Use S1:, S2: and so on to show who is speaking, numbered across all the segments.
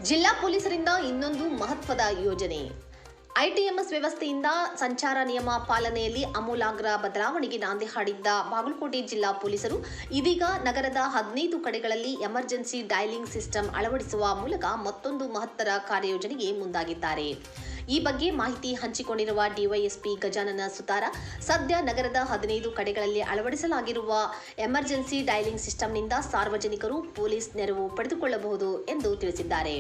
S1: ಜಿಲ್ಲಾ ಪೊಲೀಸರಿಂದ ಇನ್ನೊಂದು ಮಹತ್ವದ ಯೋಜನೆ. ಐಟಿಎಂಎಸ್ ವ್ಯವಸ್ಥೆಯಿಂದ ಸಂಚಾರ ನಿಯಮ ಪಾಲನೆಯಲ್ಲಿ ಆಮೂಲಾಗ್ರ ಬದಲಾವಣೆಗೆ ನಾಂದಿ ಹಾಡಿದ್ದ ಬಾಗಲಕೋಟೆ ಜಿಲ್ಲಾ ಪೊಲೀಸರು ಇದೀಗ ನಗರದ 15 ಕಡೆಗಳಲ್ಲಿ ಎಮರ್ಜೆನ್ಸಿ ಡಯಲಿಂಗ್ ಸಿಸ್ಟಮ್ ಅಳವಡಿಸುವ ಮೂಲಕ ಮತ್ತೊಂದು ಮಹತ್ತರ ಕಾರ್ಯಯೋಜನೆಗೆ ಮುಂದಾಗಿದ್ದಾರೆ. ಈ ಬಗ್ಗೆ ಮಾಹಿತಿ ಹಂಚಿಕೊಂಡಿರುವ ಡಿವೈಎಸ್ಪಿ ಗಜಾನನ ಸುತಾರ, ಸದ್ಯ ನಗರದ 15 ಕಡೆಗಳಲ್ಲಿ ಅಳವಡಿಸಲಾಗಿರುವ ಎಮರ್ಜೆನ್ಸಿ ಡಯಲಿಂಗ್ ಸಿಸ್ಟಂನಿಂದ ಸಾರ್ವಜನಿಕರು ಪೊಲೀಸ್ ನೆರವು ಪಡೆದುಕೊಳ್ಳಬಹುದು ಎಂದು ತಿಳಿಸಿದ್ದಾರೆ.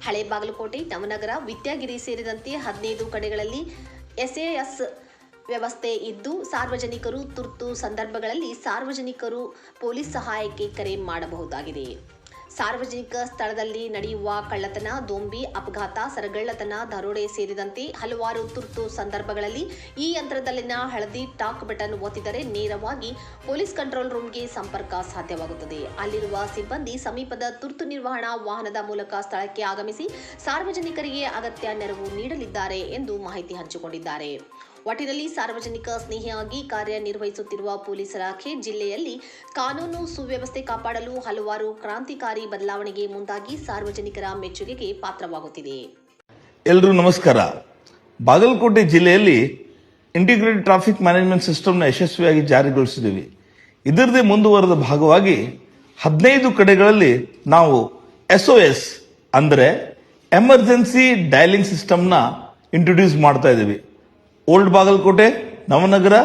S1: ಹಳೆ ಬಾಗಲಕೋಟೆ, ನವನಗರ, ವಿದ್ಯಾಗಿರಿ ಸೇರಿದಂತೆ 15 ಕಡೆಗಳಲ್ಲಿ ಎಸ್ಎಎಸ್ ವ್ಯವಸ್ಥೆ ಇದ್ದು, ಸಾರ್ವಜನಿಕರು ತುರ್ತು ಸಂದರ್ಭಗಳಲ್ಲಿ ಸಾರ್ವಜನಿಕರು ಪೊಲೀಸ್ ಸಹಾಯಕ್ಕೆ ಕರೆ ಮಾಡಬಹುದಾಗಿದೆ. ಸಾರ್ವಜನಿಕ ಸ್ಥಳದಲ್ಲಿ ನಡೆಯುವ ಕಳ್ಳತನ, ದೊಂಬಿ, ಅಪಘಾತ, ಸರಗಳ್ಳತನ, ದರೋಡೆ ಸೇರಿದಂತೆ ಹಲವಾರು ತುರ್ತು ಸಂದರ್ಭಗಳಲ್ಲಿ ಈ ಯಂತ್ರದಲ್ಲಿನ ಹಳದಿ ಟಾಕ್ ಬಟನ್ ಒತ್ತಿದರೆ ನೇರವಾಗಿ ಪೊಲೀಸ್ ಕಂಟ್ರೋಲ್ ರೂಮ್ಗೆ ಸಂಪರ್ಕ ಸಾಧ್ಯವಾಗುತ್ತದೆ. ಅಲ್ಲಿರುವ ಸಿಬ್ಬಂದಿ ಸಮೀಪದ ತುರ್ತು ನಿರ್ವಹಣಾ ವಾಹನದ ಮೂಲಕ ಸ್ಥಳಕ್ಕೆ ಆಗಮಿಸಿ ಸಾರ್ವಜನಿಕರಿಗೆ ಅಗತ್ಯ ನೆರವು ನೀಡಲಿದ್ದಾರೆ ಎಂದು ಮಾಹಿತಿ ಹಂಚಿಕೊಂಡಿದ್ದಾರೆ. ಒಟ್ಟಿನಲ್ಲಿ ಸಾರ್ವಜನಿಕ ಸ್ನೇಹಿಯಾಗಿ ಕಾರ್ಯನಿರ್ವಹಿಸುತ್ತಿರುವ ಪೊಲೀಸ್ ಇಲಾಖೆ ಜಿಲ್ಲೆಯಲ್ಲಿ ಕಾನೂನು ಸುವ್ಯವಸ್ಥೆ ಕಾಪಾಡಲು ಹಲವಾರು ಕ್ರಾಂತಿಕಾರಿ ಬದಲಾವಣೆಗೆ ಮುಂದಾಗಿ ಸಾರ್ವಜನಿಕರ ಮೆಚ್ಚುಗೆಗೆ ಪಾತ್ರವಾಗುತ್ತಿದೆ.
S2: ಎಲ್ಲರೂ ನಮಸ್ಕಾರ. ಬಾಗಲಕೋಟೆ ಜಿಲ್ಲೆಯಲ್ಲಿ ಇಂಟಿಗ್ರೇಟೆಡ್ ಟ್ರಾಫಿಕ್ ಮ್ಯಾನೇಜ್ಮೆಂಟ್ ಸಿಸ್ಟಮ್ನ ಯಶಸ್ವಿಯಾಗಿ ಜಾರಿಗೊಳಿಸಿದ್ದೀವಿ. ಇದರದೇ ಮುಂದುವರೆದ ಭಾಗವಾಗಿ 15 ಕಡೆಗಳಲ್ಲಿ ನಾವು SOS ಅಂದರೆ ಎಮರ್ಜೆನ್ಸಿ ಡಯಲಿಂಗ್ ಸಿಸ್ಟಮ್ನ ಇಂಟ್ರೊಡ್ಯೂಸ್ ಮಾಡ್ತಾ ಇದ್ದೀವಿ. ಓಲ್ಡ್ ಬಾಗಲಕೋಟೆ, ನವನಗರ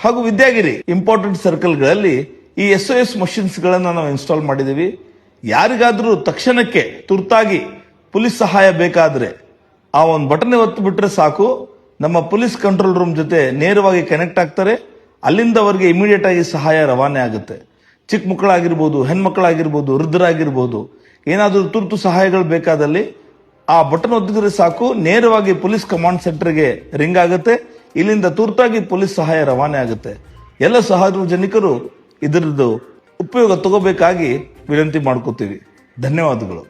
S2: ಹಾಗೂ ವಿದ್ಯಾಗಿರಿ ಇಂಪಾರ್ಟೆಂಟ್ ಸರ್ಕಲ್ಗಳಲ್ಲಿ ಈ SOS ಮಷಿನ್ಸ್ ಗಳನ್ನು ನಾವು ಇನ್ಸ್ಟಾಲ್ ಮಾಡಿದ್ದೀವಿ. ಯಾರಿಗಾದ್ರೂ ತಕ್ಷಣಕ್ಕೆ ತುರ್ತಾಗಿ ಪೊಲೀಸ್ ಸಹಾಯ ಬೇಕಾದ್ರೆ ಆ ಒಂದು ಬಟನ್ ಒತ್ತು ಬಿಟ್ರೆ ಸಾಕು, ನಮ್ಮ ಪೊಲೀಸ್ ಕಂಟ್ರೋಲ್ ರೂಮ್ ಜೊತೆ ನೇರವಾಗಿ ಕನೆಕ್ಟ್ ಆಗ್ತಾರೆ. ಅಲ್ಲಿಂದ ಅವರಿಗೆ ಇಮಿಡಿಯೇಟ್ ಆಗಿ ಸಹಾಯ ರವಾನೆ ಆಗುತ್ತೆ. ಚಿಕ್ಕ ಮಕ್ಕಳಾಗಿರ್ಬೋದು, ಹೆಣ್ಮಕ್ಳಾಗಿರ್ಬೋದು, ವೃದ್ಧರಾಗಿರ್ಬೋದು, ಏನಾದರೂ ತುರ್ತು ಸಹಾಯಗಳು ಬೇಕಾದಲ್ಲಿ ಆ ಬಟನ್ ಒತ್ತಿದ್ರೆ ಸಾಕು, ನೇರವಾಗಿ ಪೊಲೀಸ್ ಕಮಾಂಡ್ ಸೆಂಟರ್ಗೆ ರಿಂಗ್ ಆಗುತ್ತೆ. ಇಲ್ಲಿಂದ ತುರ್ತಾಗಿ ಪೊಲೀಸ್ ಸಹಾಯ ರವಾನೆ ಆಗುತ್ತೆ. ಎಲ್ಲ ಸಾರ್ವಜನಿಕರು ಇದರದ್ದು ಉಪಯೋಗ ತಗೋಬೇಕಾಗಿ ವಿನಂತಿ ಮಾಡ್ಕೋತೀವಿ. ಧನ್ಯವಾದಗಳು.